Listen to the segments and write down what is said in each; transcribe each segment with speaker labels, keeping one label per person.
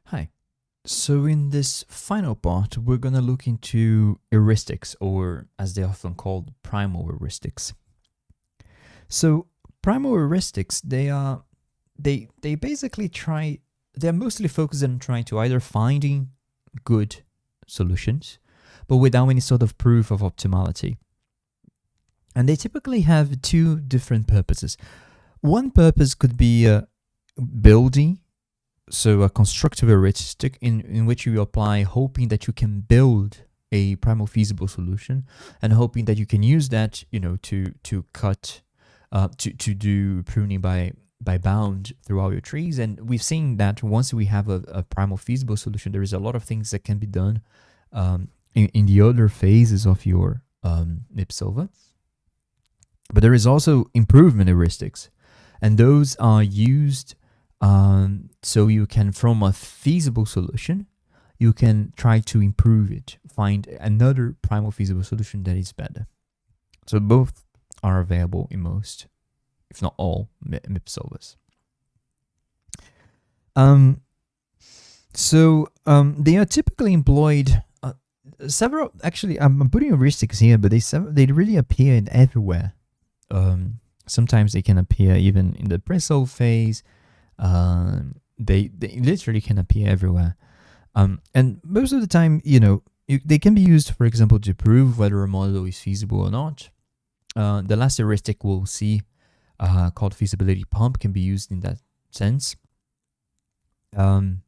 Speaker 1: Hi. So in this final part, we're going to look into heuristics, or as they often called, primal heuristics. So primal heuristics, they basically they're mostly focused on trying to either finding good solutions, but without any sort of proof of optimality. And they typically have two different purposes. One purpose could be building, so a constructive heuristic in which you apply hoping that you can build a primal feasible solution and hoping that you can use that, to cut, to do pruning by bound throughout your trees. And we've seen that once we have a primal feasible solution, there is a lot of things that can be done in the other phases of your MIP-Solver. But there is also improvement heuristics, and those are used so you can, from a feasible solution, you can try to improve it, find another primal feasible solution that is better. So both are available in most, if not all, MIP solvers. They are typically employed several. Actually, I'm putting heuristics here, but they really appear everywhere. Sometimes they can appear even in the Presolve phase. They literally can appear everywhere. And most of the time, they can be used, for example, to prove whether a model is feasible or not. The last heuristic we'll see, called Feasibility Pump, can be used in that sense. You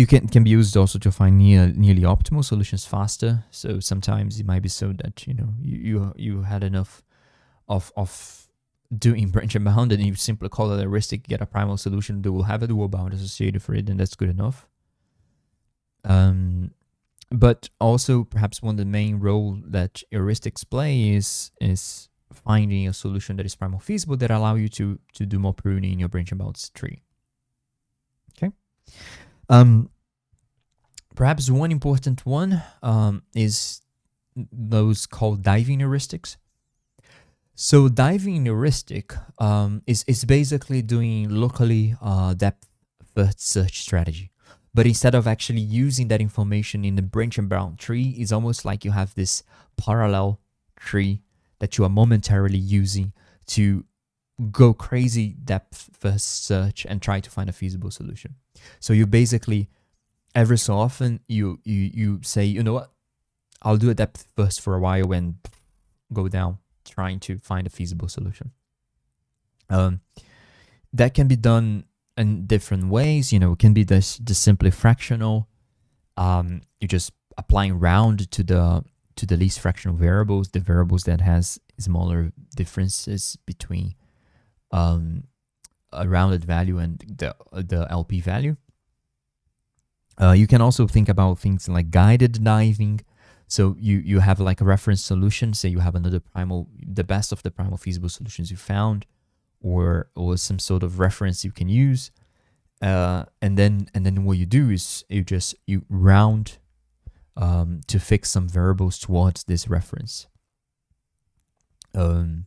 Speaker 1: can be used also to find nearly optimal solutions faster. So sometimes it might be so that you had enough of doing branch and bound, and you simply call it a heuristic, get a primal solution that will have a dual bound associated for it, and that's good enough. But also perhaps one of the main role that heuristics play is finding a solution that is primal feasible that allow you to do more pruning in your branch and bound tree. Okay. Perhaps one important one is those called diving heuristics. So diving heuristic is basically doing locally depth first search strategy. But instead of actually using that information in the branch and bound tree, it's almost like you have this parallel tree that you are momentarily using to go crazy depth first search and try to find a feasible solution. So you basically, every so often, you say, you know what, I'll do a depth first for a while and go down, trying to find a feasible solution. That can be done in different ways. It can be this simply fractional. You're just applying round to the least fractional variables, the variables that has smaller differences between a rounded value and the LP value. You can also think about things like guided diving. So you have like a reference solution. Say you have another primal, the best of the primal feasible solutions you found, or some sort of reference you can use, and then what you do is you round to fix some variables towards this reference. And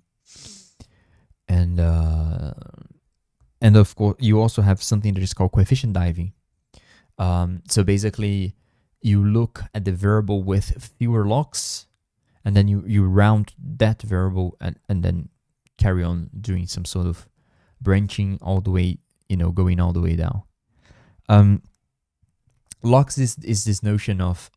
Speaker 1: of course you also have something that is called coefficient diving. So basically, you look at the variable with fewer locks, and then you round that variable and then carry on doing some sort of branching all the way, going all the way down. Locks is this notion of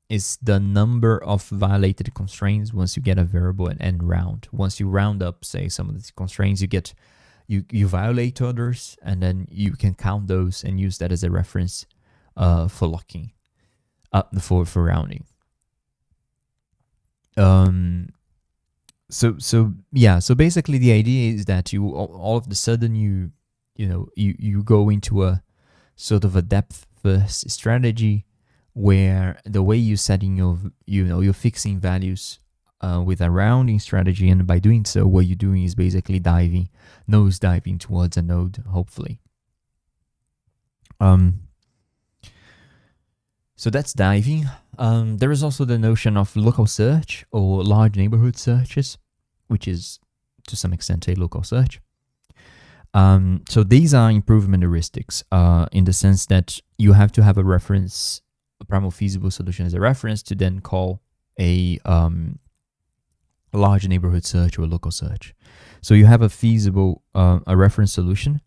Speaker 1: is the number of violated constraints once you get a variable and round. Once you round up, say, some of the constraints, you violate others, and then you can count those and use that as a reference for locking, for rounding. So basically the idea is that you all of a sudden you go into a sort of a depth first strategy where the way you're setting you're fixing values with a rounding strategy, and by doing so, what you're doing is basically nose diving towards a node, hopefully. So that's diving. There is also the notion of local search or large neighborhood searches, which is to some extent a local search. So these are improvement heuristics in the sense that you have to have a reference, a primal feasible solution as a reference to then call a large neighborhood search or local search. So you have a feasible, a reference solution,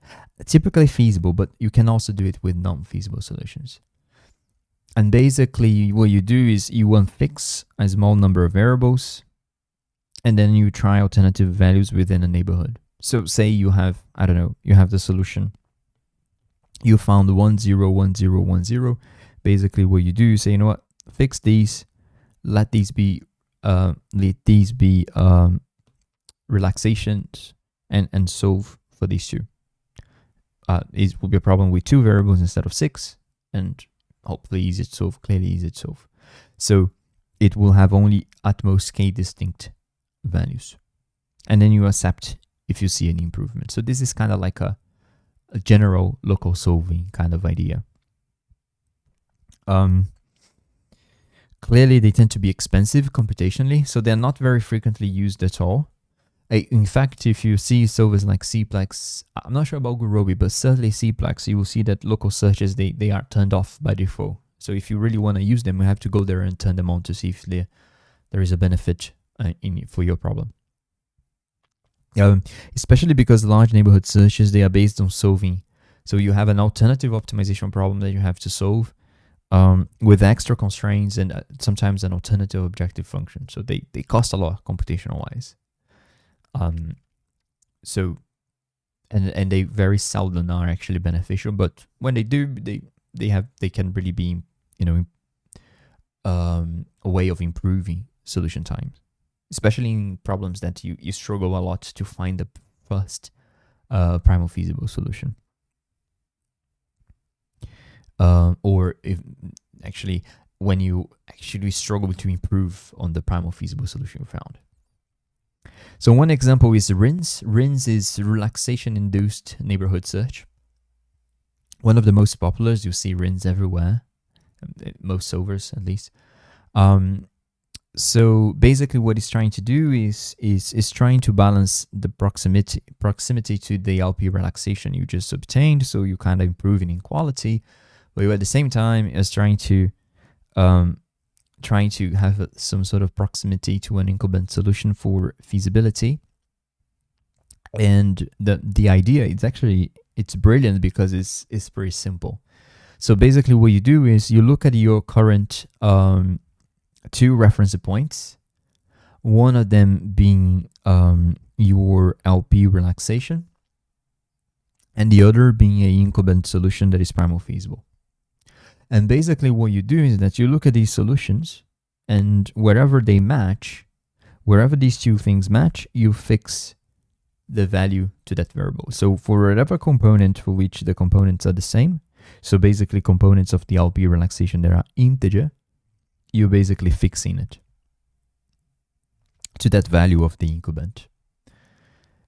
Speaker 1: typically feasible, but you can also do it with non-feasible solutions. And basically what you do is you unfix a small number of variables, and then you try alternative values within a neighborhood. So say you have, I don't know, you have the solution. You found 1, 0, 1, 0, 1, 0. Basically what you do, you say, you know what, fix these, let these be relaxations and solve for these two. It will be a problem with 2 variables instead of 6, and hopefully easy to solve, clearly easy to solve. So it will have only at most k distinct values, and then you accept if you see any improvement. So this is kind of like a general local solving kind of idea. Clearly they tend to be expensive computationally, so they're not very frequently used at all. In fact, if you see solvers like Cplex, I'm not sure about Gurobi, but certainly Cplex, you will see that local searches, they are turned off by default. So if you really want to use them, you have to go there and turn them on to see if there is a benefit for your problem. Especially because large neighborhood searches, they are based on solving. So you have an alternative optimization problem that you have to solve with extra constraints and sometimes an alternative objective function. So they cost a lot computational wise. So and they very seldom are actually beneficial, but when they do, they can really be, you know, a way of improving solution times, especially in problems that you struggle a lot to find the first primal feasible solution. Or if actually when you actually struggle to improve on the primal feasible solution you found. So one example is RINS. RINS is relaxation-induced neighborhood search. One of the most popular. You see RINS everywhere, most solvers at least. So basically what it's trying to do is trying to balance the proximity to the LP relaxation you just obtained, so you kind of improving in quality, but you at the same time is trying to have some sort of proximity to an incumbent solution for feasibility. And the idea, it's brilliant because it's pretty simple. So basically what you do is you look at your current 2 reference points, one of them being your LP relaxation, and the other being an incumbent solution that is primal feasible. And basically what you do is that you look at these solutions, and wherever they match, wherever these 2 things match, you fix the value to that variable. So for whatever component for which the components are the same, so basically components of the LP relaxation that are integer, you're basically fixing it to that value of the incumbent.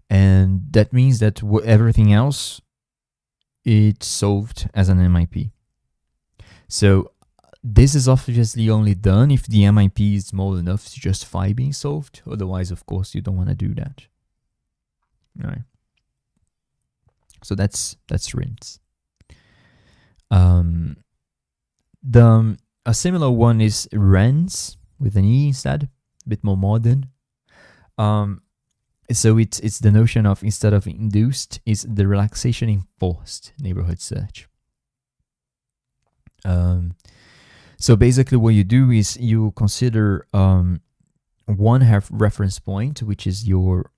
Speaker 1: And that means that everything else, it's solved as an MIP. So this is obviously only done if the MIP is small enough to justify being solved. Otherwise, of course, you don't want to do that. All right. So that's RINS. A similar one is RENS with an E instead, a bit more modern. So it's the notion of, instead of induced, is the relaxation enforced neighborhood search. So basically what you do is you consider one reference point, which is your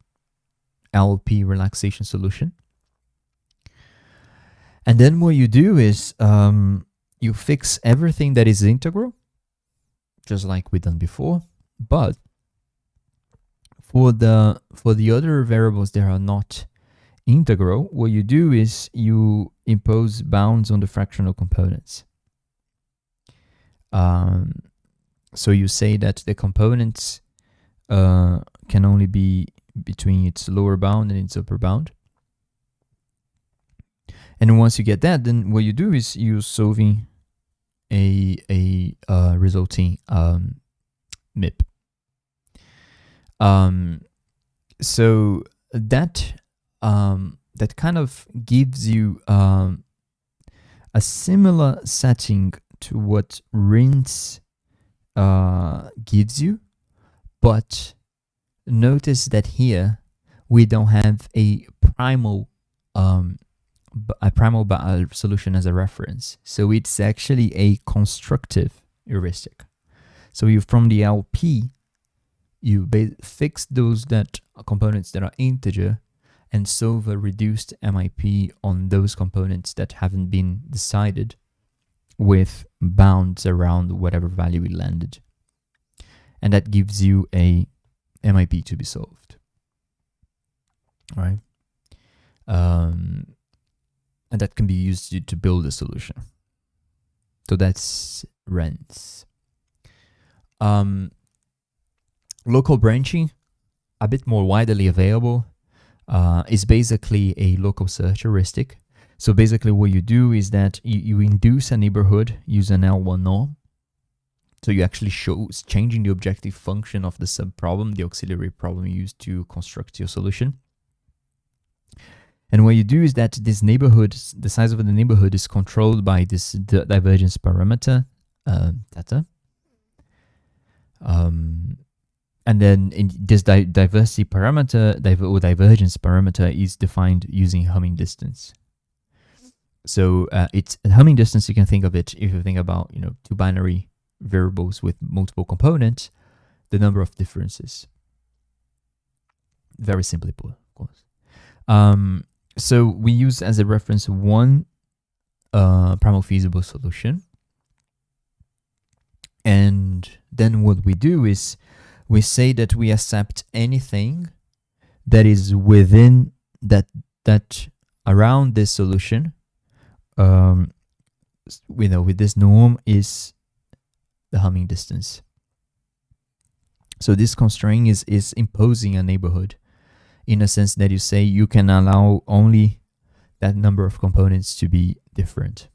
Speaker 1: LP relaxation solution. And then what you do is you fix everything that is integral, just like we done before. But for the other variables that are not integral, what you do is you impose bounds on the fractional components. So you say that the components can only be between its lower bound and its upper bound. And once you get that, then what you do is you're solving a resulting MIP. So that that kind of gives you a similar setting to what rinse gives you, but notice that here we don't have a primal solution as a reference. So it's actually a constructive heuristic. So you, from the LP, you fix those components that are integer and solve a reduced MIP on those components that haven't been decided with bounds around whatever value we landed. And that gives you a MIP to be solved. All right. And that can be used to build a solution. So that's rinse. Local branching, a bit more widely available, is basically a local search heuristic. So basically what you do is that you induce a neighborhood using an L1 norm. So you actually changing the objective function of the subproblem, the auxiliary problem you use to construct your solution. And what you do is that this neighborhood, the size of the neighborhood is controlled by this divergence parameter, theta. And then in this diversity parameter, or divergence parameter, is defined using Hamming distance. So it's Hamming distance. You can think of it if you think about two binary variables with multiple components, the number of differences. Very simply put, of course. So we use as a reference one primal feasible solution, and then what we do is we say that we accept anything that is within that around this solution, with this norm is the Hamming distance. So this constraint is imposing a neighborhood, in a sense that you say you can allow only that number of components to be different.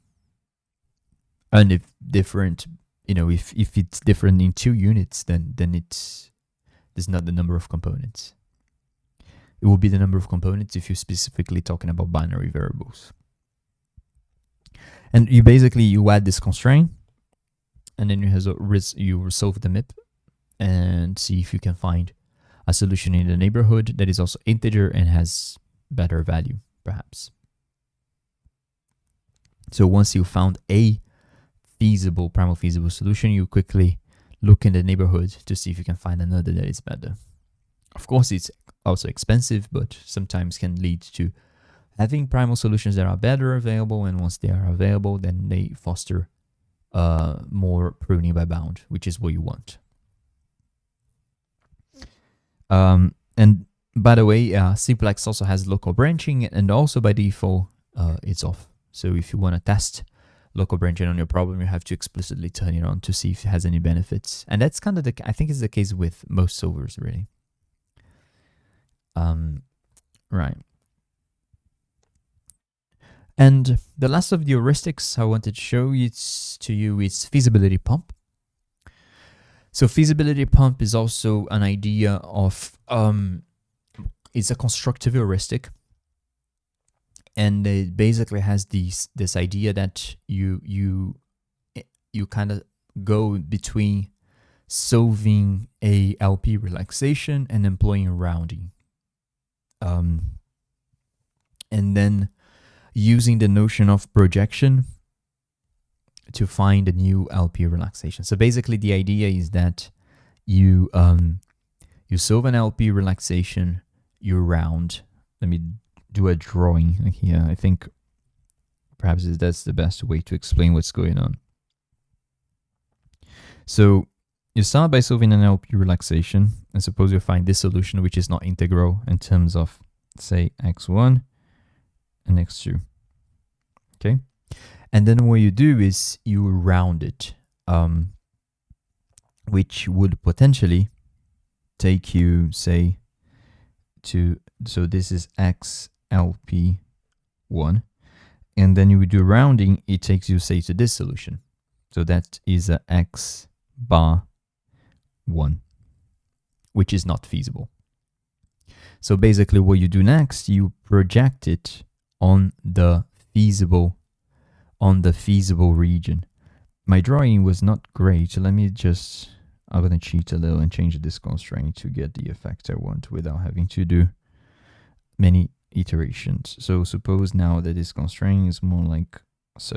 Speaker 1: And if different, if it's different in 2 units, then it's not the number of components. It will be the number of components if you're specifically talking about binary variables. And you add this constraint, and then you resolve the MIP and see if you can find a solution in the neighborhood that is also integer and has better value, perhaps. So once you found a primal feasible solution, you quickly look in the neighborhood to see if you can find another that is better. Of course, it's also expensive, but sometimes can lead to having primal solutions that are better available, and once they are available, then they foster more pruning by bound, which is what you want. And by the way, Simplex also has local branching, and also by default, it's off. So if you want to test local branching on your problem, you have to explicitly turn it on to see if it has any benefits. And that's kind of I think it's the case with most solvers, really. Right. And the last of the heuristics I wanted to show to you is Feasibility Pump. So Feasibility Pump is also an idea of, it's a constructive heuristic. And it basically has this idea that you kind of go between solving a LP relaxation and employing rounding. And then using the notion of projection to find a new LP relaxation. So basically the idea is that you solve an LP relaxation, you round. Let me do a drawing here. I think perhaps that's the best way to explain what's going on. So you start by solving an LP relaxation, and suppose you find this solution which is not integral in terms of, say, x1 and x2. Okay, and then what you do is you round it, which would potentially take you, say, so this is xLP1, and then you would do rounding, it takes you, say, to this solution. So that is a x bar 1, which is not feasible. So basically what you do next, you project it on the feasible region. My drawing was not great. Let me just, I'm going to cheat a little and change this constraint to get the effect I want without having to do many iterations. So suppose now that this constraint is more like so,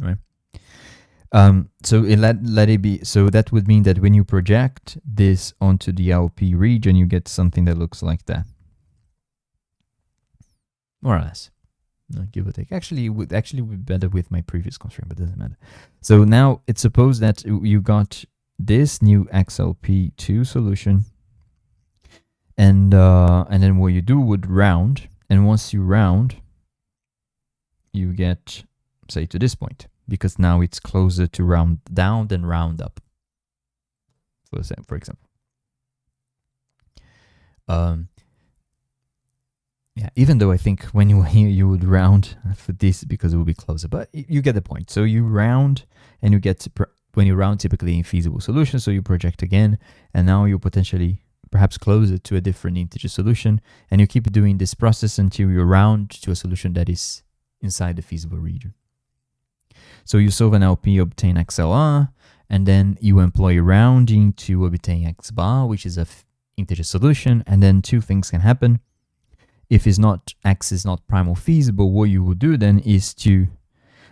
Speaker 1: right? So let it be. So that would mean that when you project this onto the LP region, you get something that looks like that, more or less. No, give or take. Actually, it would be better with my previous constraint, but it doesn't matter. So now it's suppose that you got this new XLP2 solution, and then what you do would round, and once you round, you get, say, to this point, because now it's closer to round down than round up. For example. Yeah, even though I think when you were here, you would round for this because it would be closer, but you get the point. So you round, and you get to when you round typically in feasible solution, so you project again, and now you're potentially perhaps closer to a different integer solution, and you keep doing this process until you round to a solution that is inside the feasible region. So you solve an LP, obtain XLR, and then you employ rounding to obtain X bar, which is a integer solution, and then two things can happen. If X is not primal feasible, what you would do then is to,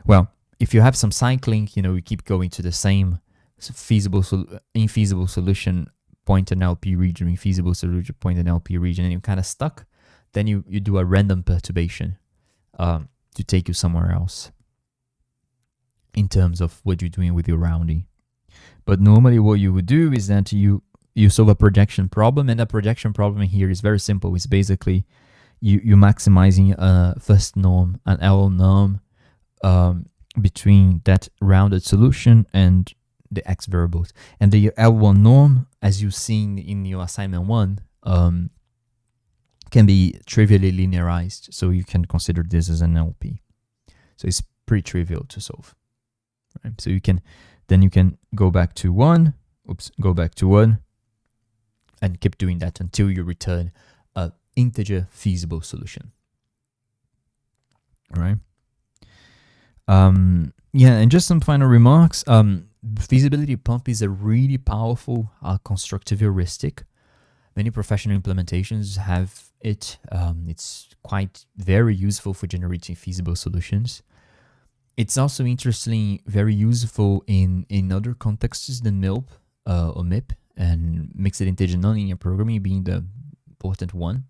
Speaker 1: well, if you have some cycling, you keep going to the same infeasible solution point in LP region, infeasible solution point in LP region, and you're kind of stuck, then you do a random perturbation to take you somewhere else in terms of what you're doing with your rounding. But normally what you would do is that you solve a projection problem, and a projection problem here is very simple. It's basically you're maximizing a first norm, an L norm, between that rounded solution and the X variables. And the L1 norm, as you've seen in your assignment 1, can be trivially linearized. So you can consider this as an LP. So it's pretty trivial to solve. Right? So you can go back to 1, and keep doing that until you return a integer feasible solution. All right. Yeah, and just some final remarks. Feasibility Pump is a really powerful constructive heuristic. Many professional implementations have it. It's quite very useful for generating feasible solutions. It's also interestingly very useful in other contexts than MILP or MIP, and mixed integer nonlinear programming being the important one.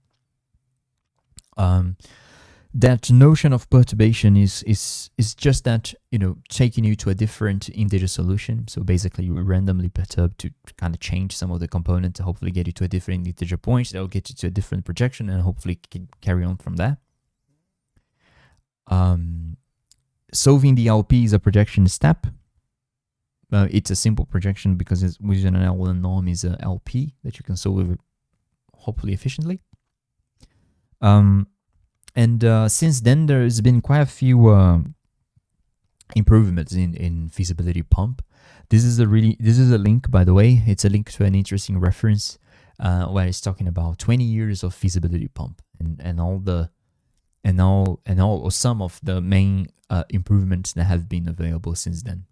Speaker 1: That notion of perturbation is just that, taking you to a different integer solution. So basically you randomly perturb to kind of change some of the components to hopefully get you to a different integer point. That will get you to a different projection and hopefully carry on from there. Solving the LP is a projection step. It's a simple projection because it's within an L1 norm is a LP that you can solve hopefully efficiently. And since then, there's been quite a few improvements in Feasibility Pump. This is a link, by the way. It's a link to an interesting reference where it's talking about 20 years of Feasibility Pump and some of the main improvements that have been available since then.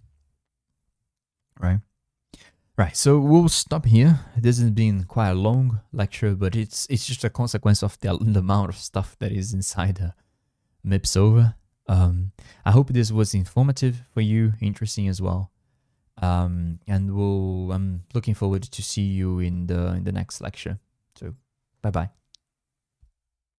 Speaker 1: Right, so we'll stop here. This has been quite a long lecture, but it's just a consequence of the amount of stuff that is inside the MIP solver. I hope this was informative for you, interesting as well. And I'm looking forward to see you in the next lecture. So bye bye.